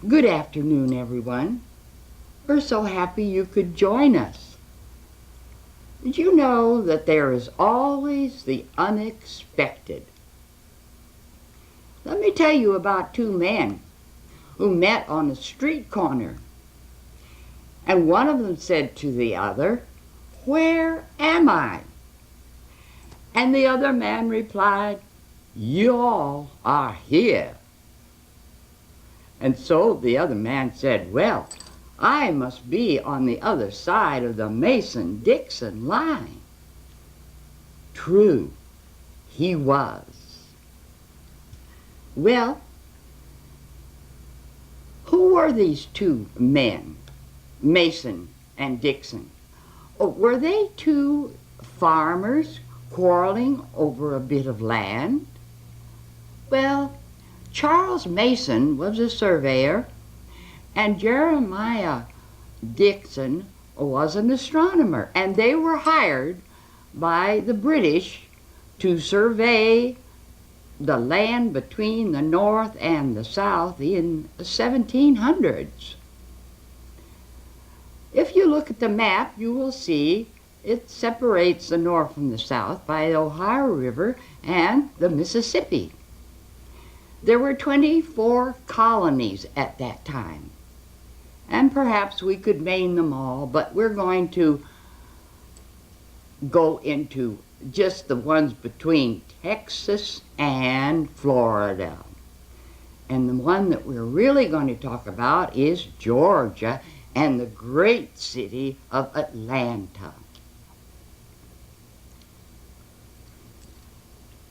Good afternoon, everyone. We're so happy you could join us. Did you know that there is always the unexpected? Let me tell you about two men who met on a street corner. And one of them said to the other, "Where am I?" And the other man replied, "You all are here." And so the other man said, "Well, I must be on the other side of the Mason-Dixon line." True, he was. Well, who were these two men, Mason and Dixon? Were they two farmers quarreling over a bit of land? Well, Charles Mason was a surveyor, and Jeremiah Dixon was an astronomer, and they were hired by the British to survey the land between the North and the South in the 1700s. If you look at the map, you will see it separates the North from the South by the Ohio River and the Mississippi. There were 24 colonies at that time, and perhaps we could name them all, but we're going to go into just the ones between Texas and Florida. And the one that we're really going to talk about is Georgia and the great city of Atlanta.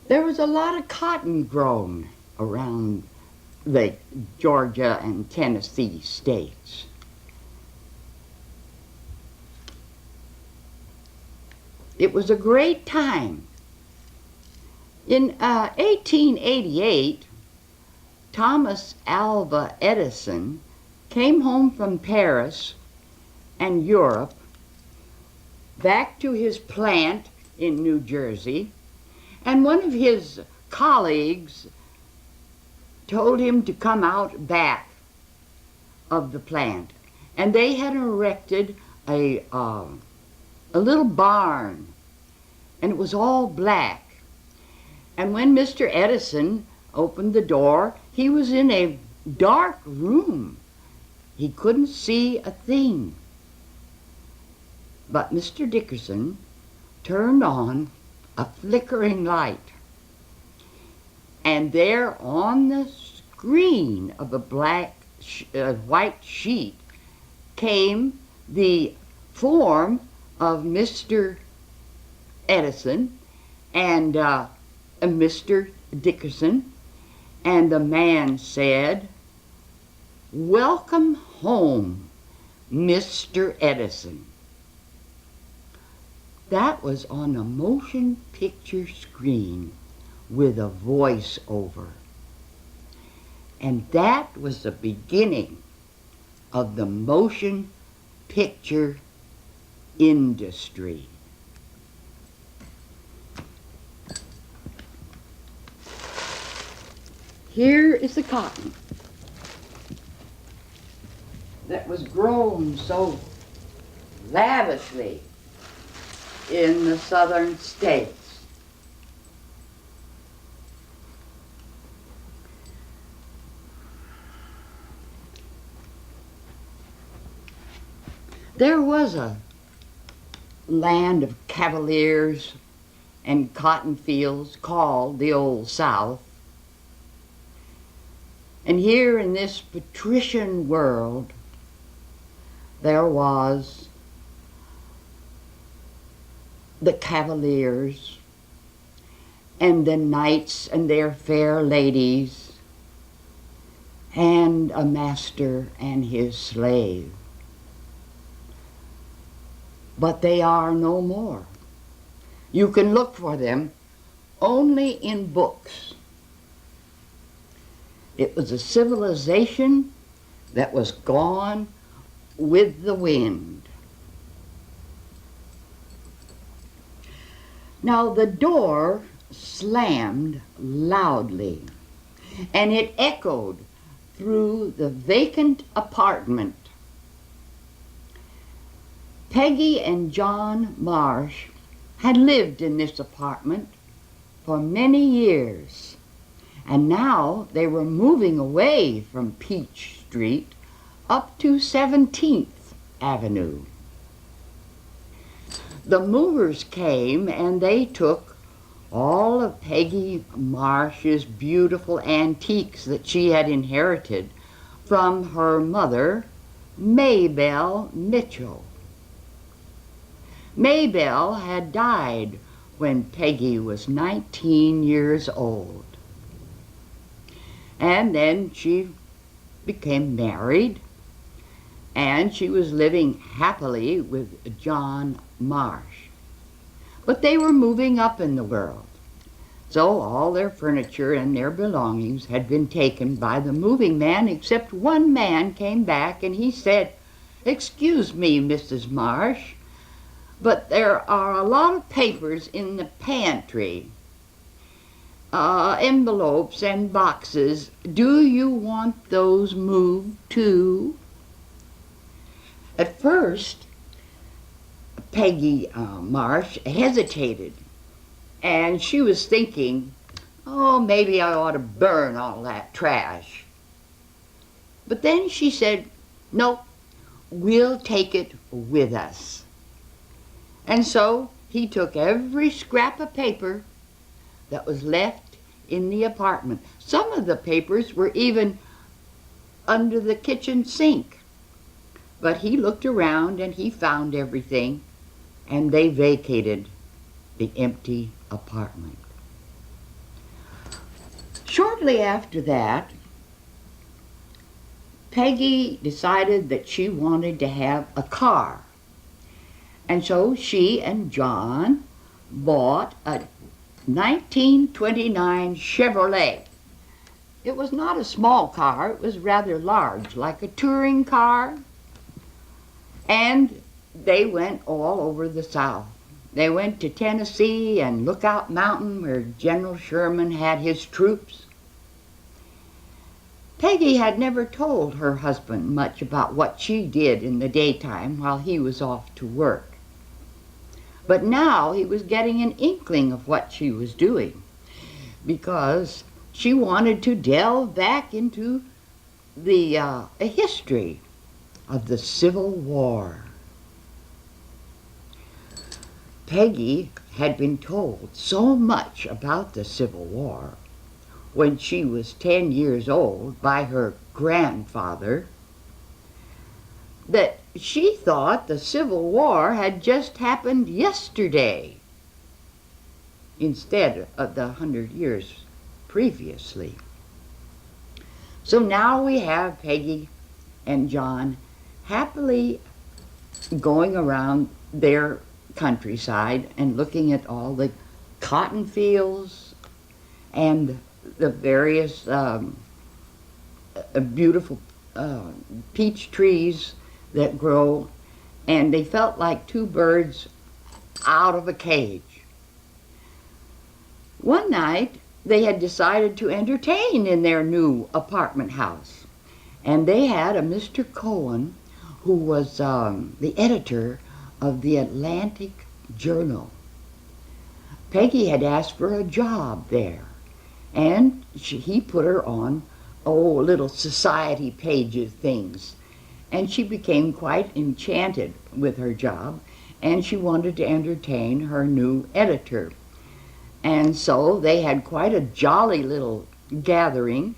There was a lot of cotton grown around the Georgia and Tennessee states. It was a great time. In 1888, Thomas Alva Edison came home from Paris and Europe back to his plant in New Jersey, and one of his colleagues told him to come out back of the plant, and they had erected a little barn, and it was all black. And when Mr. Edison opened the door, he was in a dark room. He couldn't see a thing. But Mr. Dickerson turned on a flickering light, and there on the screen of a white sheet came the form of Mr. Edison and Mr. Dickerson, and the man said, "Welcome home, Mr. Edison." That was on a motion picture screen with a voice-over. And that was the beginning of the motion picture industry. Here is the cotton that was grown so lavishly in the southern states. There was a land of cavaliers and cotton fields called the Old South. And here in this patrician world, there was the cavaliers and the knights and their fair ladies, and a master and his slave. But they are no more. You can look for them only in books. It was a civilization that was gone with the wind. Now the door slammed loudly, and it echoed through the vacant apartment. Peggy and John Marsh had lived in this apartment for many years, and now they were moving away from Peach Street up to 17th Avenue. The movers came and they took all of Peggy Marsh's beautiful antiques that she had inherited from her mother, Maybelle Mitchell. Maybelle had died when Peggy was 19 years old. And then she became married, and she was living happily with John Marsh. But they were moving up in the world, so all their furniture and their belongings had been taken by the moving man, except one man came back and he said, "Excuse me, Mrs. Marsh, but there are a lot of papers in the pantry, envelopes and boxes. Do you want those moved too?" At first, Peggy Marsh hesitated, and she was thinking, "Oh, maybe I ought to burn all that trash." But then she said, "No, we'll take it with us." And so he took every scrap of paper that was left in the apartment. Some of the papers were even under the kitchen sink. But he looked around and he found everything, and they vacated the empty apartment. Shortly after that, Peggy decided that she wanted to have a car. And so she and John bought a 1929 Chevrolet. It was not a small car, it was rather large, like a touring car. And they went all over the South. They went to Tennessee and Lookout Mountain, where General Sherman had his troops. Peggy had never told her husband much about what she did in the daytime while he was off to work. But now he was getting an inkling of what she was doing, because she wanted to delve back into the history of the Civil War. Peggy had been told so much about the Civil War when she was 10 years old by her grandfather that she thought the Civil War had just happened yesterday instead of the 100 years previously. So now we have Peggy and John happily going around their countryside and looking at all the cotton fields and the various beautiful peach trees that grow, and they felt like two birds out of a cage. One night they had decided to entertain in their new apartment house, and they had a Mr. Cohen, who was the editor of the Atlantic Journal. Peggy had asked for a job there, and he put her on little society pages things, and she became quite enchanted with her job, and she wanted to entertain her new editor. And so they had quite a jolly little gathering,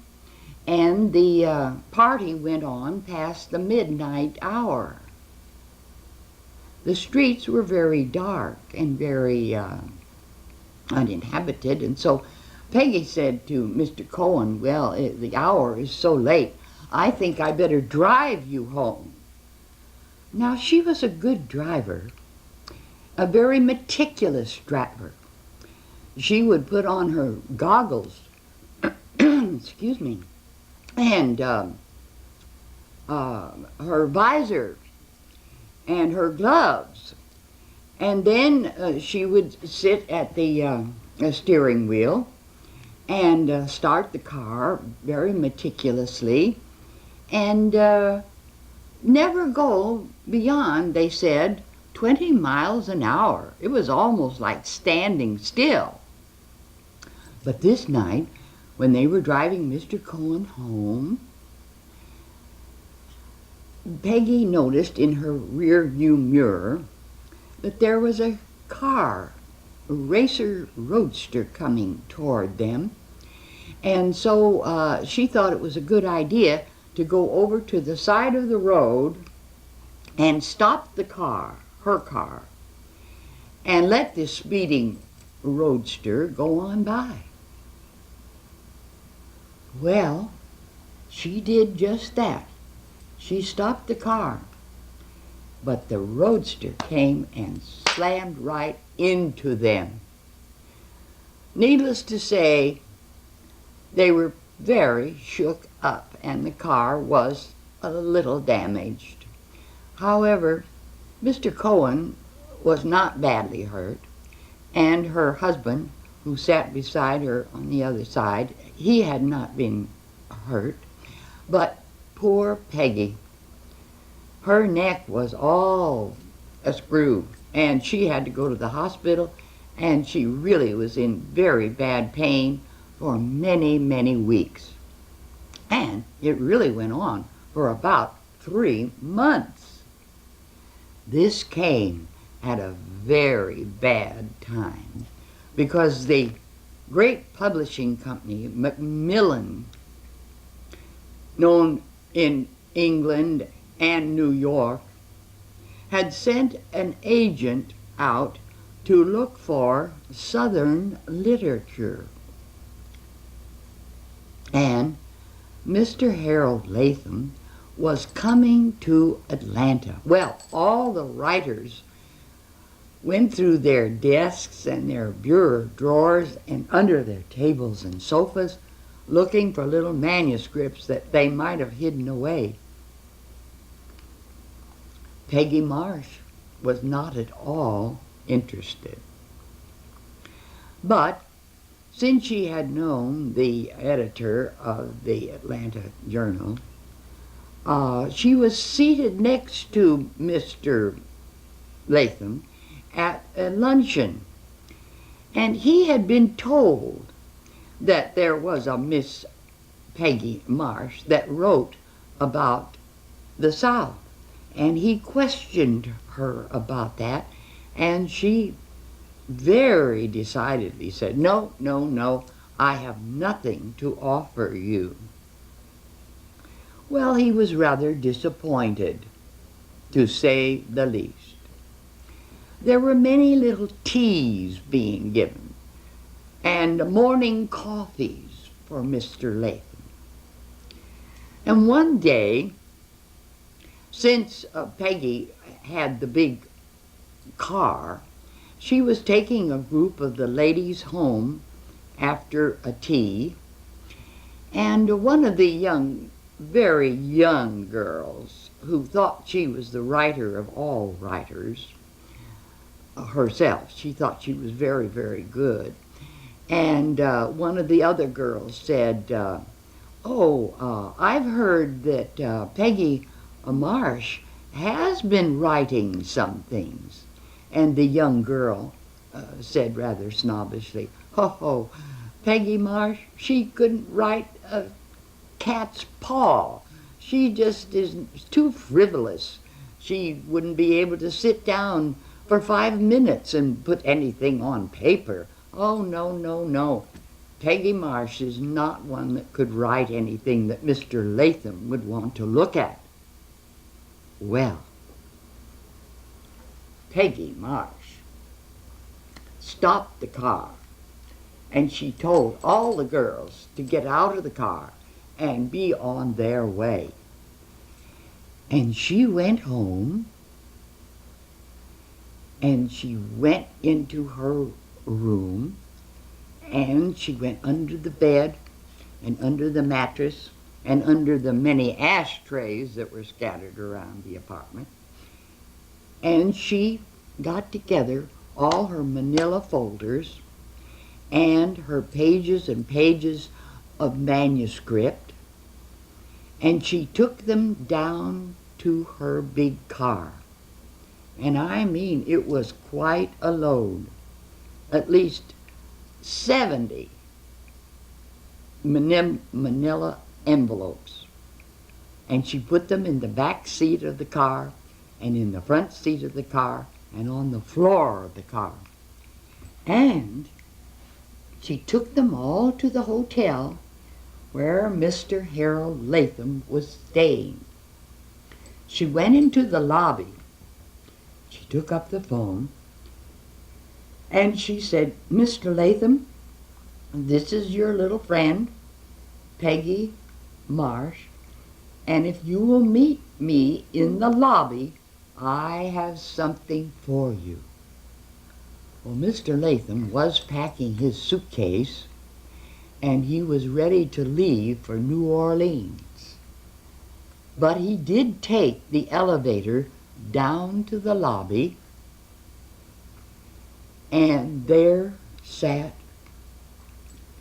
and the party went on past the midnight hour. The streets were very dark and very uninhabited, and so Peggy said to Mr. Cohen, "Well, the hour is so late, I think I better drive you home." Now, she was a good driver, a very meticulous driver. She would put on her goggles, excuse me, and her visor and her gloves, and then she would sit at the steering wheel and start the car very meticulously, and never go beyond, they said, 20 miles an hour. It was almost like standing still. But this night, when they were driving Mr. Cohen home, Peggy noticed in her rear view mirror that there was a car, a racer roadster, coming toward them. And so she thought it was a good idea to go over to the side of the road and stop the car, her car, and let this speeding roadster go on by. Well, she did just that. She stopped the car, but the roadster came and slammed right into them. Needless to say, they were very shook up, and the car was a little damaged. However, Mr. Cohen was not badly hurt, and her husband, who sat beside her on the other side, he had not been hurt. But poor Peggy, her neck was all askew, and she had to go to the hospital, and she really was in very bad pain for many, many weeks. And it really went on for about 3 months. This came at a very bad time, because the great publishing company, Macmillan, known in England and New York, had sent an agent out to look for Southern literature. And Mr. Harold Latham was coming to Atlanta. Well, all the writers went through their desks and their bureau drawers and under their tables and sofas, looking for little manuscripts that they might have hidden away. Peggy Marsh was not at all interested. But since she had known the editor of the Atlanta Journal, she was seated next to Mr. Latham at a luncheon, and he had been told that there was a Miss Peggy Marsh that wrote about the South, and he questioned her about that, and she very decidedly said, "No, no, no, I have nothing to offer you." Well, he was rather disappointed, to say the least. There were many little teas being given, and morning coffees for Mr. Latham. And one day, since Peggy had the big car, she was taking a group of the ladies home after a tea, and one of the young, very young girls, who thought she was the writer of all writers herself, she thought she was very, very good, and one of the other girls said, I've heard that Peggy Marsh has been writing some things. And the young girl said rather snobbishly, "Oh, Peggy Marsh, she couldn't write a cat's paw. She just is too frivolous. She wouldn't be able to sit down for 5 minutes and put anything on paper. Oh, no, no, no. Peggy Marsh is not one that could write anything that Mr. Latham would want to look at." Well, Peggy Marsh stopped the car, and she told all the girls to get out of the car and be on their way. And she went home, and she went into her room, and she went under the bed and under the mattress and under the many ashtrays that were scattered around the apartment. And she got together all her manila folders and her pages and pages of manuscript, and she took them down to her big car. And I mean, it was quite a load, at least 70 manila envelopes. And she put them in the back seat of the car, and in the front seat of the car, and on the floor of the car. And she took them all to the hotel where Mr. Harold Latham was staying. She went into the lobby. She took up the phone, and she said, "Mr. Latham, this is your little friend, Peggy Marsh, and if you will meet me in the lobby, I have something for you." Well, Mr. Latham was packing his suitcase, and he was ready to leave for New Orleans. But he did take the elevator down to the lobby, and there sat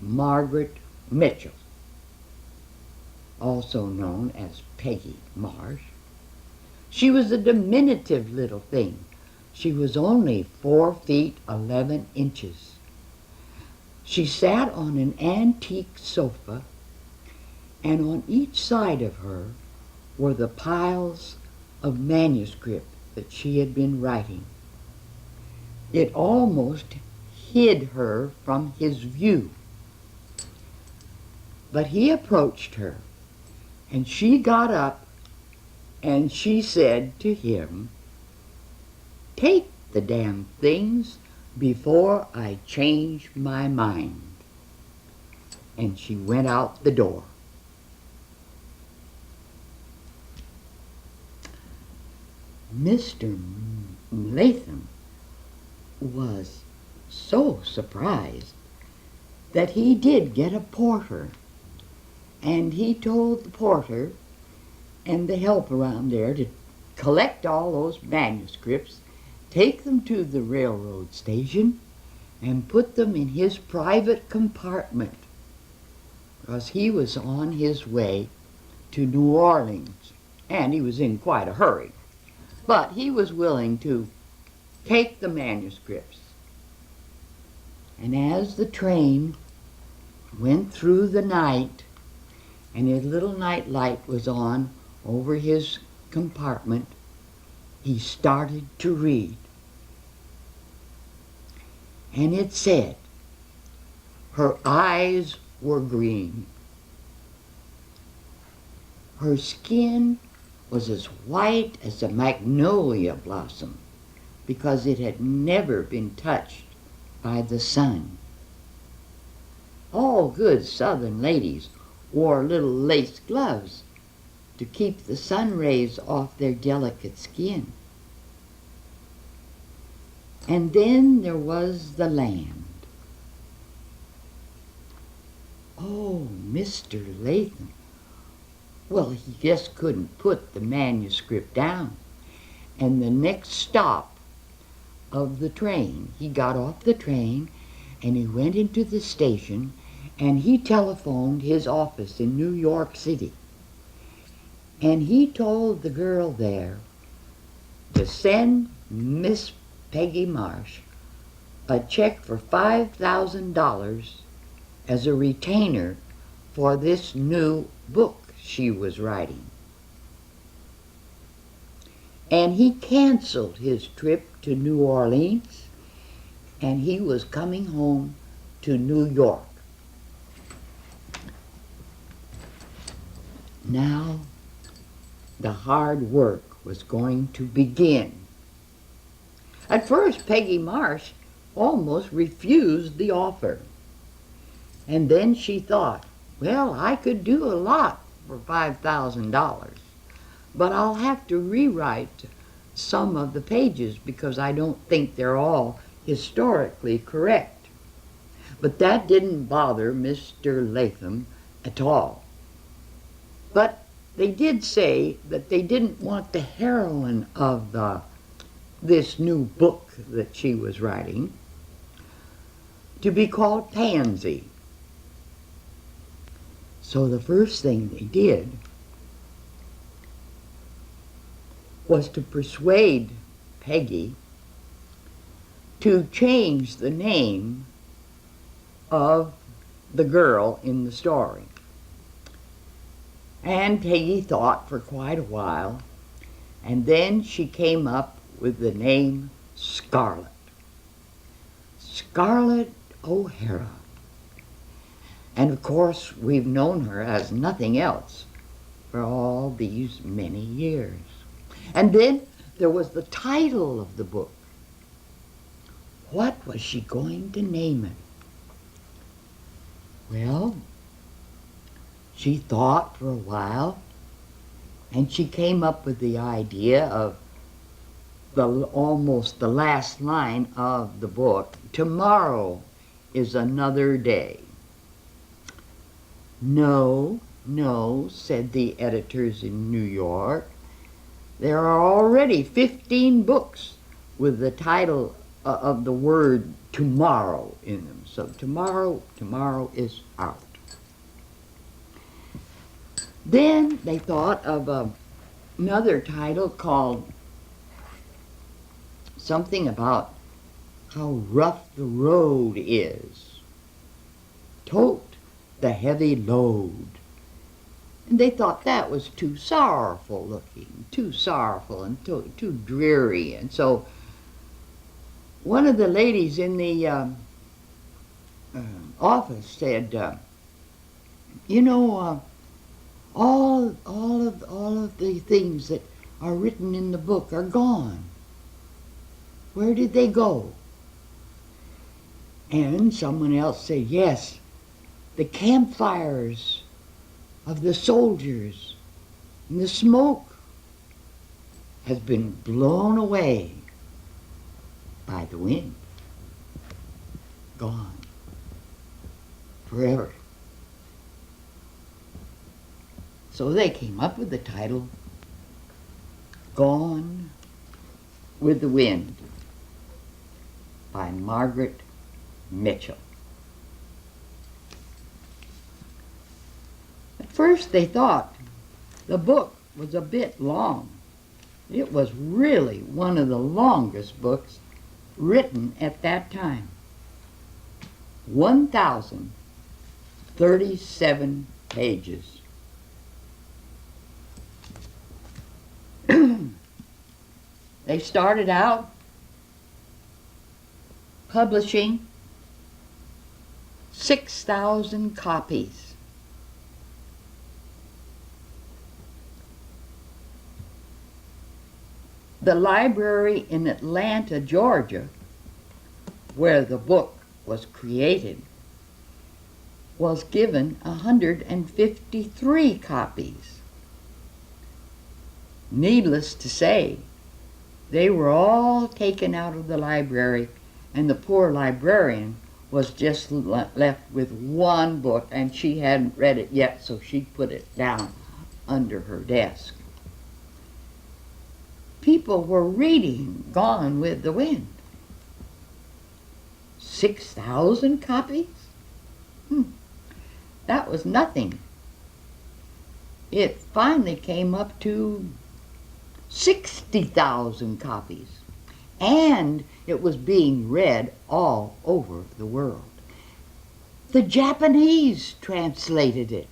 Margaret Mitchell, also known as Peggy Marsh. She was a diminutive little thing. She was only 4 feet 11 inches. She sat on an antique sofa, and on each side of her were the piles of manuscript that she had been writing. It almost hid her from his view. But he approached her, and she got up, and she said to him, "Take the damn things before I change my mind." And she went out the door. Mr. Latham was so surprised that he did get a porter, and he told the porter and the help around there to collect all those manuscripts, take them to the railroad station, and put them in his private compartment, because he was on his way to New Orleans, and he was in quite a hurry. But he was willing to take the manuscripts. And as the train went through the night, and his little night light was on over his compartment, he started to read. And it said, her eyes were green. Her skin was as white as a magnolia blossom, because it had never been touched by the sun. All good Southern ladies wore little lace gloves to keep the sun rays off their delicate skin. And then there was the land. Oh, Mr. Latham. Well, he just couldn't put the manuscript down. And the next stop of the train, he got off the train, and he went into the station, and he telephoned his office in New York City. And he told the girl there to send Miss Peggy Marsh a check for $5,000 as a retainer for this new book she was writing. And he canceled his trip to New Orleans, and he was coming home to New York. Now the hard work was going to begin. At first, Peggy Marsh almost refused the offer. And then she thought, well, I could do a lot for $5,000, but I'll have to rewrite some of the pages because I don't think they're all historically correct. But that didn't bother Mr. Latham at all. But they did say that they didn't want the heroine of this new book that she was writing to be called Pansy. So the first thing they did was to persuade Peggy to change the name of the girl in the story. And Peggy thought for quite a while, and then she came up with the name Scarlett. Scarlett O'Hara. And of course, we've known her as nothing else for all these many years. And then there was the title of the book. What was she going to name it? Well, she thought for a while, and she came up with the idea of almost the last line of the book, tomorrow is another day. No, no, said the editors in New York. There are already 15 books with the title of the word tomorrow in them. So tomorrow is out. Then they thought of another title called something about how rough the road is. Tote the heavy load. And they thought that was too sorrowful looking, too sorrowful and too dreary. And so one of the ladies in the office said, all of the things that are written in the book are gone. Where did they go? And someone else said, yes, the campfires of the soldiers and the smoke has been blown away by the wind. Gone. Forever. So they came up with the title, Gone with the Wind, by Margaret Mitchell. At first they thought the book was a bit long. It was really one of the longest books written at that time. 1,037 pages. They started out publishing 6,000 copies. The library in Atlanta, Georgia, where the book was created, was given 153 copies. Needless to say, they were all taken out of the library, and the poor librarian was just left with one book, and she hadn't read it yet, so she put it down under her desk. People were reading Gone with the Wind. 6,000 copies? That was nothing. It finally came up to 60,000 copies. And it was being read all over the world. The Japanese translated it.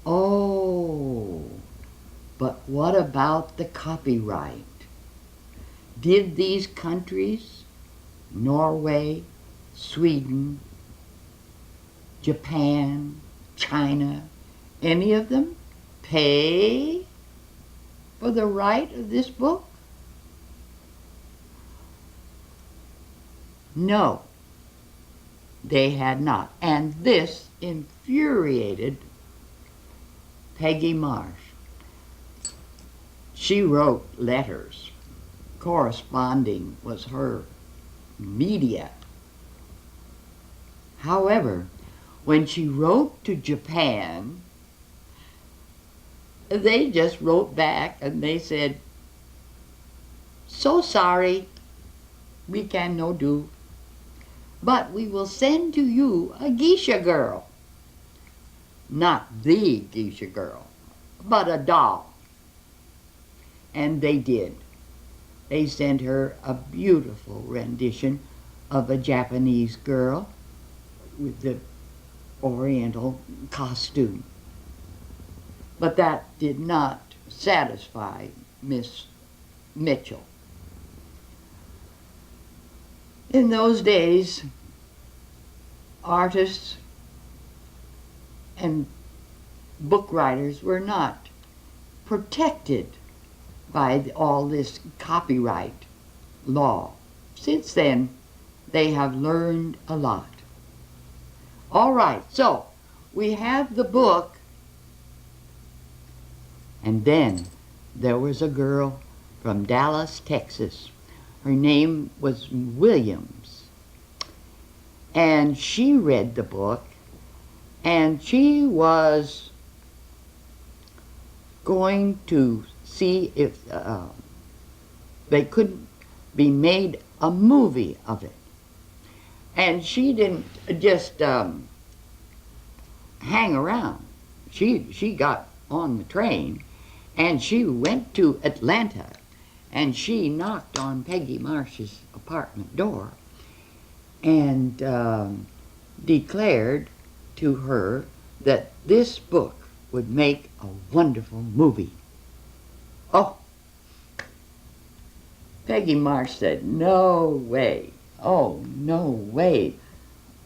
Oh, but what about the copyright? Did these countries, Norway, Sweden, Japan, China, any of them pay for the right of this book? No, they had not. And this infuriated Peggy Marsh. She wrote letters. Corresponding was her media. However, when she wrote to Japan, they just wrote back and they said, "So sorry, we can no do, but we will send to you a geisha girl." Not the geisha girl, but a doll. And they did. They sent her a beautiful rendition of a Japanese girl with the Oriental costume. But that did not satisfy Miss Mitchell. In those days, artists and book writers were not protected by all this copyright law. Since then, they have learned a lot. All right, so we have the book, and then there was a girl from Dallas, Texas. Her name was Williams, and she read the book, and she was going to see if they couldn't be made a movie of it. And she didn't just hang around. She got on the train, and she went to Atlanta, and she knocked on Peggy Marsh's apartment door and declared to her that this book would make a wonderful movie. Oh, Peggy Marsh said, no way, oh, no way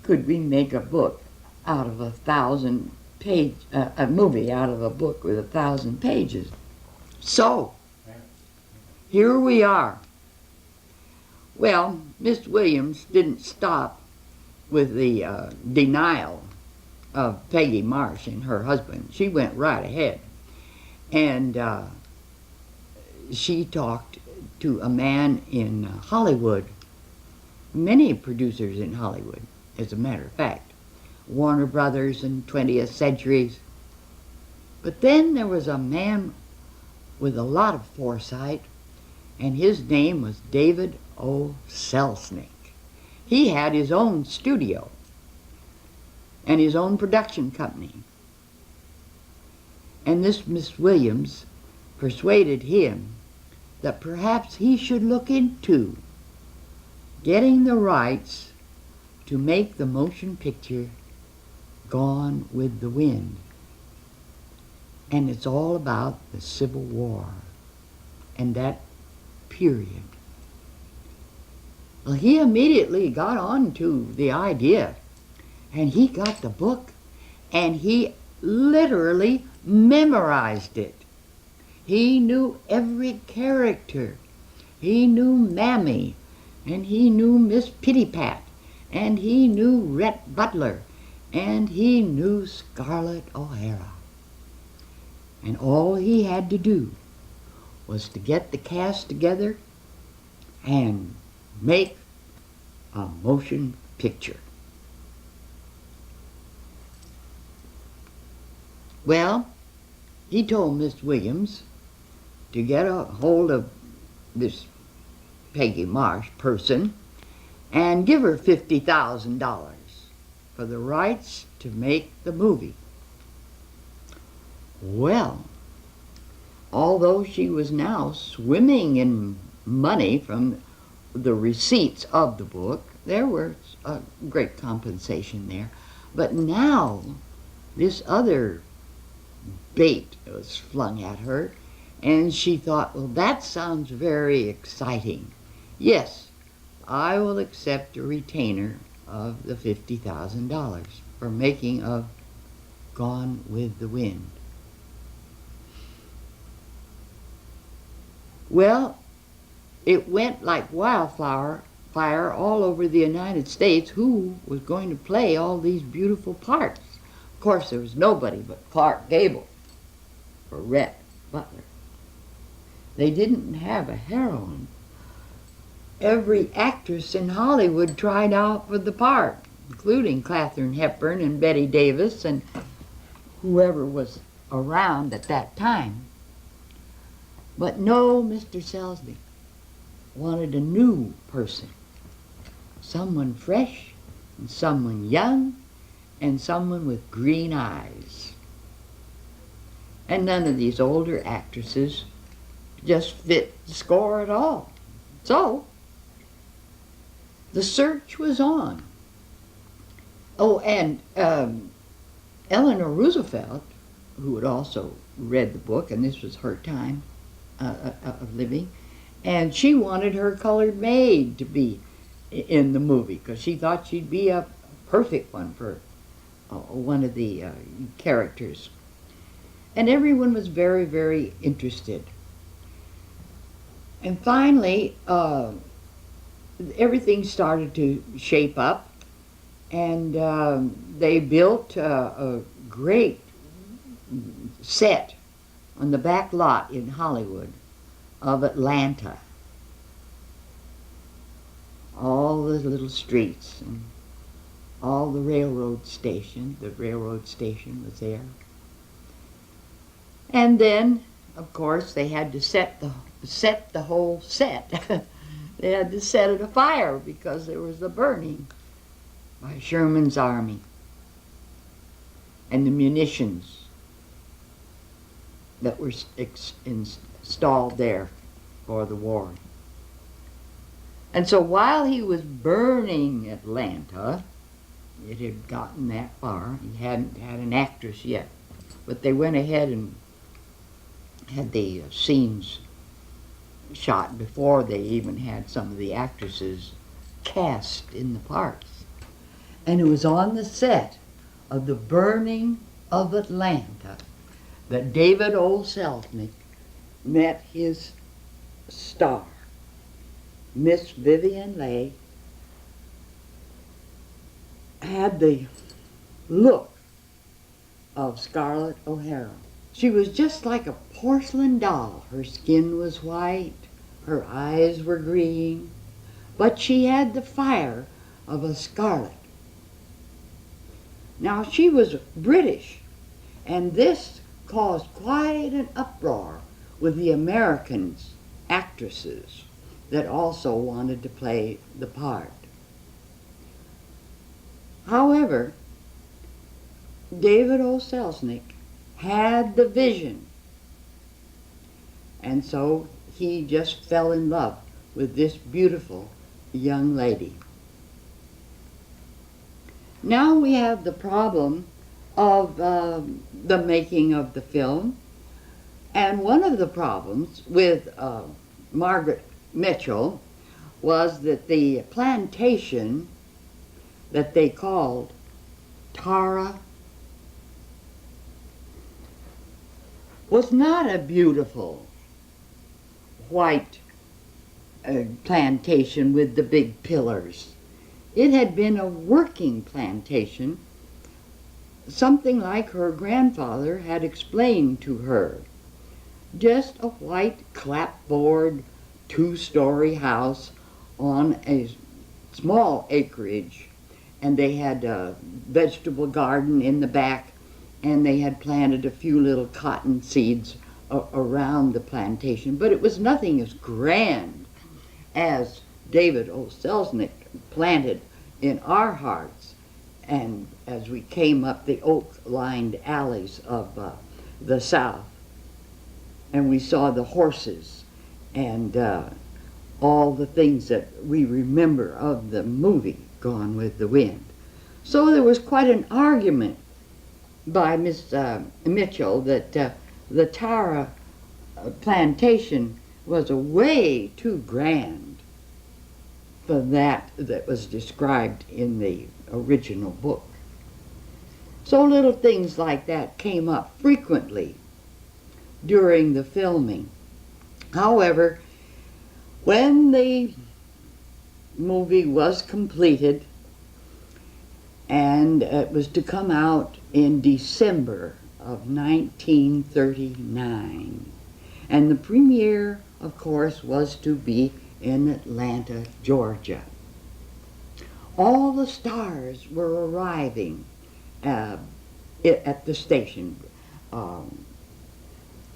could we make a book out of a movie out of a book with 1,000 pages. So, here we are. Well, Miss Williams didn't stop with the denial of Peggy Marsh and her husband. She went right ahead. And she talked to a man in Hollywood, many producers in Hollywood, as a matter of fact, Warner Brothers and 20th Centuries. But then there was a man with a lot of foresight, and his name was David O. Selznick. He had his own studio and his own production company. And this Miss Williams persuaded him that perhaps he should look into getting the rights to make the motion picture Gone with the Wind. And it's all about the Civil War and that period. Well, he immediately got on to the idea, and he got the book, and he literally memorized it. He knew every character. He knew Mammy, and he knew Miss Pittypat, and he knew Rhett Butler, and he knew Scarlett O'Hara. And all he had to do was to get the cast together and make a motion picture. Well, he told Miss Williams to get a hold of this Peggy Marsh person and give her $50,000 for the rights to make the movie. Well, although she was now swimming in money from the receipts of the book, there was a great compensation there. But now this other bait was flung at her, and she thought, well, that sounds very exciting. Yes, I will accept a retainer of the $50,000 for making of Gone with the Wind. Well, it went like wildfire all over the United States who was going to play all these beautiful parts. Of course, there was nobody but Clark Gable or Rhett Butler. They didn't have a heroine. Every actress in Hollywood tried out for the part, including Katharine Hepburn and Bette Davis and whoever was around at that time. But no, Mr. Selznick wanted a new person, someone fresh and someone young and someone with green eyes. And none of these older actresses just fit the score at all. So, the search was on. Oh, and Eleanor Roosevelt, who had also read the book, and this was her time of living, and she wanted her colored maid to be in the movie because she thought she'd be a perfect one for one of the characters. And everyone was very, very interested. And finally, everything started to shape up, and they built a great set on the back lot in Hollywood of Atlanta. All the little streets and all the railroad station. The railroad station was there. And then, of course, they had to set the whole set. They had to set it afire because there was the burning by Sherman's army and the munitions that were installed there for the war. And so while he was burning Atlanta, it had gotten that far. He hadn't had an actress yet, but they went ahead and had the scenes shot before they even had some of the actresses cast in the parts. And it was on the set of the burning of Atlanta that David O. Selznick met his star, Miss Vivian Leigh. Had the look of Scarlett O'Hara. She was just like a porcelain doll. Her skin was white, her eyes were green, but she had the fire of a scarlet. Now she was British, and this caused quite an uproar with the Americans actresses that also wanted to play the part. However, David O. Selznick had the vision, and so he just fell in love with this beautiful young lady. Now we have the problem of the making of the film, and one of the problems with Margaret Mitchell was that the plantation that they called Tara was not a beautiful white plantation with the big pillars. It had been a working plantation, something like her grandfather had explained to her. Just a white clapboard, two-story house on a small acreage, and they had a vegetable garden in the back, and they had planted a few little cotton seeds around the plantation, but it was nothing as grand as David O. Selznick planted in our hearts, and as we came up the oak-lined alleys of the South, and we saw the horses and all the things that we remember of the movie Gone with the Wind. So there was quite an argument by Miss Mitchell that the Tara plantation was way too grand for that was described in the original book. So little things like that came up frequently during the filming. However, when the movie was completed, and it was to come out in December of 1939, and the premiere, of course, was to be in Atlanta, Georgia. All the stars were arriving at the station.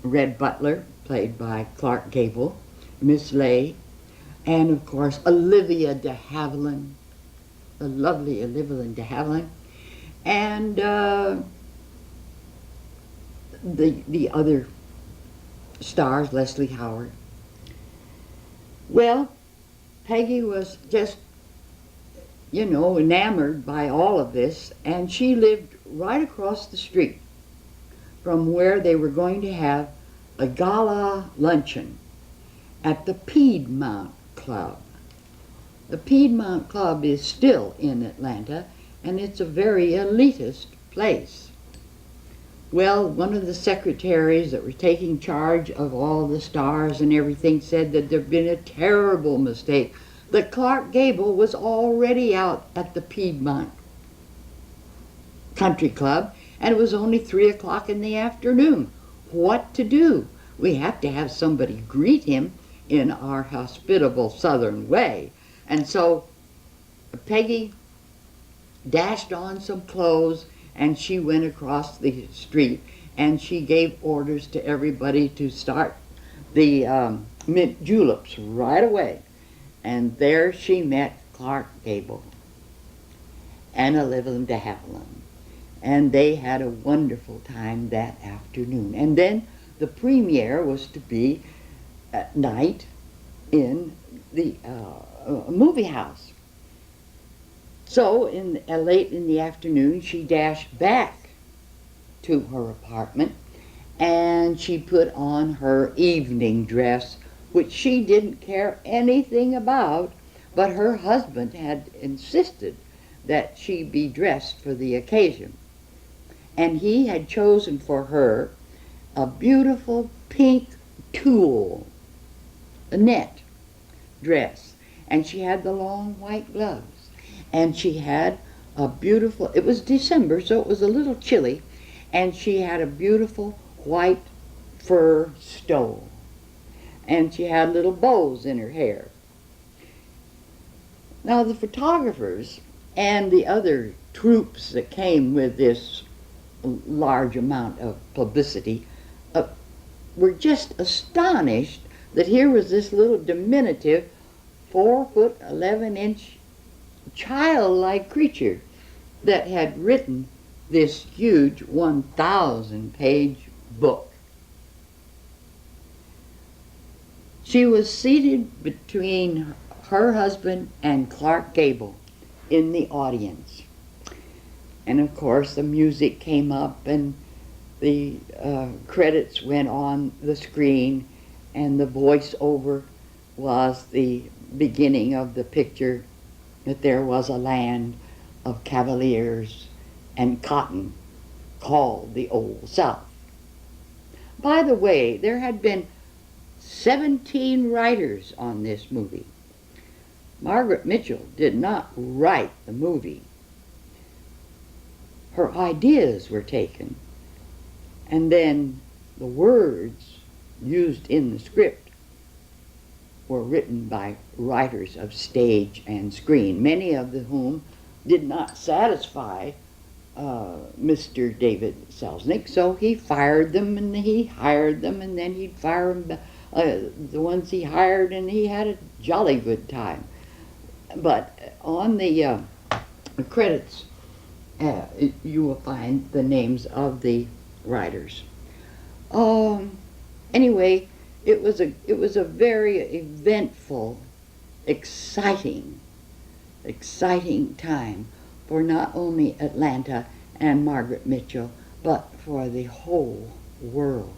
Red Butler, played by Clark Gable, Miss Leigh, and of course Olivia de Havilland, the lovely Olivia de Havilland, and the other stars, Leslie Howard, Well, Peggy was just, enamored by all of this, and she lived right across the street from where they were going to have a gala luncheon at the Piedmont Club. The Piedmont Club is still in Atlanta, and it's a very elitist place. Well, one of the secretaries that were taking charge of all the stars and everything said that there'd been a terrible mistake. That Clark Gable was already out at the Piedmont Country Club, and it was only 3 o'clock in the afternoon. What to do? We have to have somebody greet him in our hospitable Southern way. And so Peggy dashed on some clothes, and she went across the street, and she gave orders to everybody to start the mint juleps right away. And there she met Clark Gable and Olivia de Havilland. And they had a wonderful time that afternoon. And then the premiere was to be at night in the movie house. So late in the afternoon, she dashed back to her apartment, and she put on her evening dress, which she didn't care anything about, but her husband had insisted that she be dressed for the occasion. And he had chosen for her a beautiful pink tulle, a net dress, and she had the long white gloves. And she had a beautiful, it was December, so it was a little chilly, and she had a beautiful white fur stole. And she had little bows in her hair. Now the photographers and the other troops that came with this large amount of publicity were just astonished that here was this little diminutive 4 foot 11-inch childlike creature that had written this huge 1,000-page book. She was seated between her husband and Clark Gable in the audience. And of course the music came up, and the credits went on the screen, and the voiceover was the beginning of the picture, that there was a land of cavaliers and cotton called the Old South. By the way, there had been 17 writers on this movie. Margaret Mitchell did not write the movie. Her ideas were taken, and then the words used in the script were written by writers of stage and screen, many of whom did not satisfy Mr. David Selznick, so he fired them and he hired them, and then he'd fire them, the ones he hired, and he had a jolly good time. But on the credits, you will find the names of the writers. Anyway, it was a very eventful, exciting time for not only Atlanta and Margaret Mitchell, but for the whole world.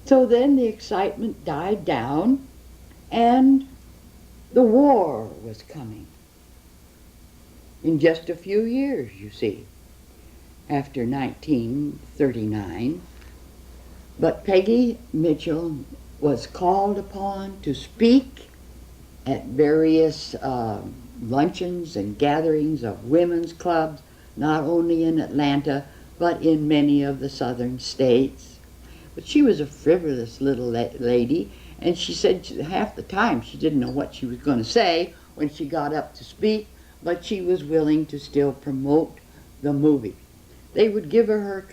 So then the excitement died down, and the war was coming. In just a few years, you see, after 1939. But Peggy Mitchell was called upon to speak at various luncheons and gatherings of women's clubs, not only in Atlanta, but in many of the southern states. But she was a frivolous little lady, and she said half the time she didn't know what she was going to say when she got up to speak, but she was willing to still promote the movie. They would give her a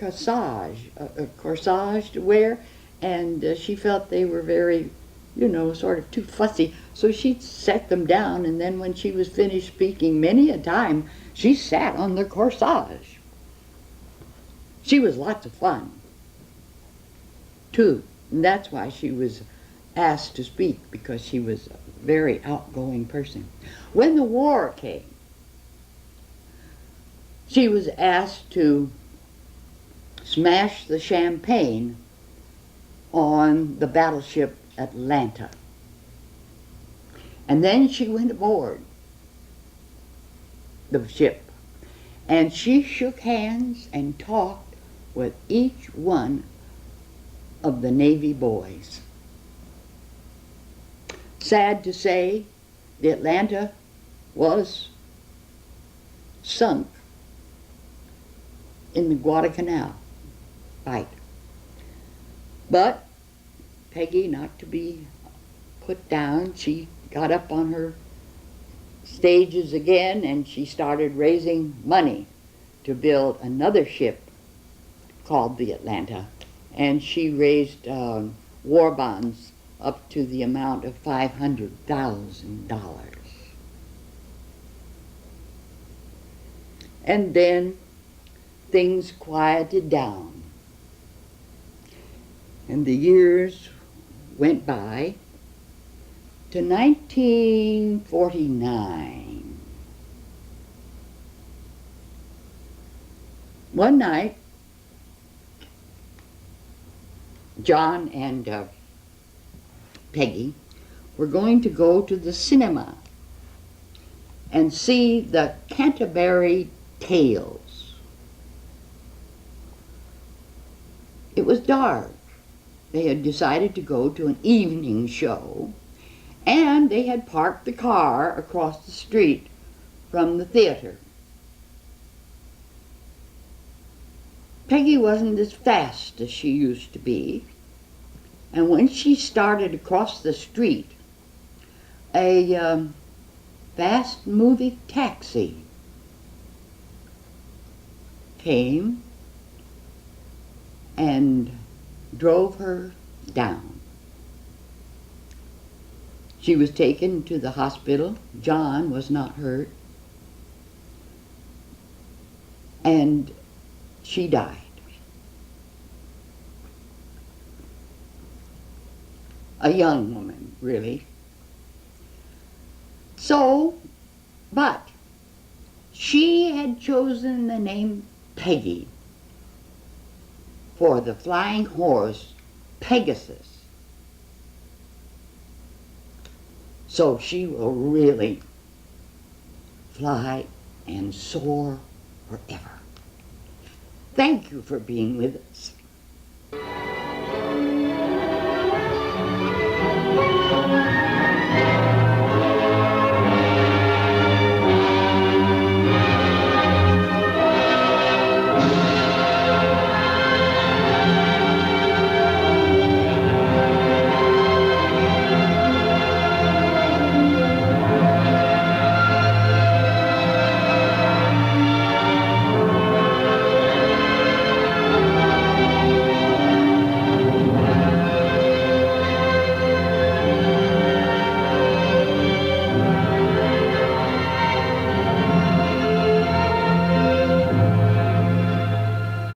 corsage to wear, and she felt they were very, sort of too fussy, so she'd set them down, and then when she was finished speaking, many a time she sat on the corsage. She was lots of fun, too, And that's why she was asked to speak, because she was a very outgoing person. When the war came, she was asked to smash the champagne on the battleship Atlanta. And then she went aboard the ship, and she shook hands and talked with each one of the Navy boys. Sad to say, the Atlanta was sunk in the Guadalcanal fight. But Peggy, not to be put down, she got up on her stages again and she started raising money to build another ship called the Atlanta. And she raised war bonds up to the amount of $500,000. And then things quieted down. And the years went by to 1949. One night, John and Peggy were going to go to the cinema and see the Canterbury Tales. It was dark. They had decided to go to an evening show, and they had parked the car across the street from the theater. Peggy wasn't as fast as she used to be, and when she started across the street, a fast-moving taxi came and drove her down. She was taken to the hospital. John was not hurt. And she died. A young woman, really. So, but she had chosen the name Peggy for the flying horse Pegasus. So she will really fly and soar forever. Thank you for being with us.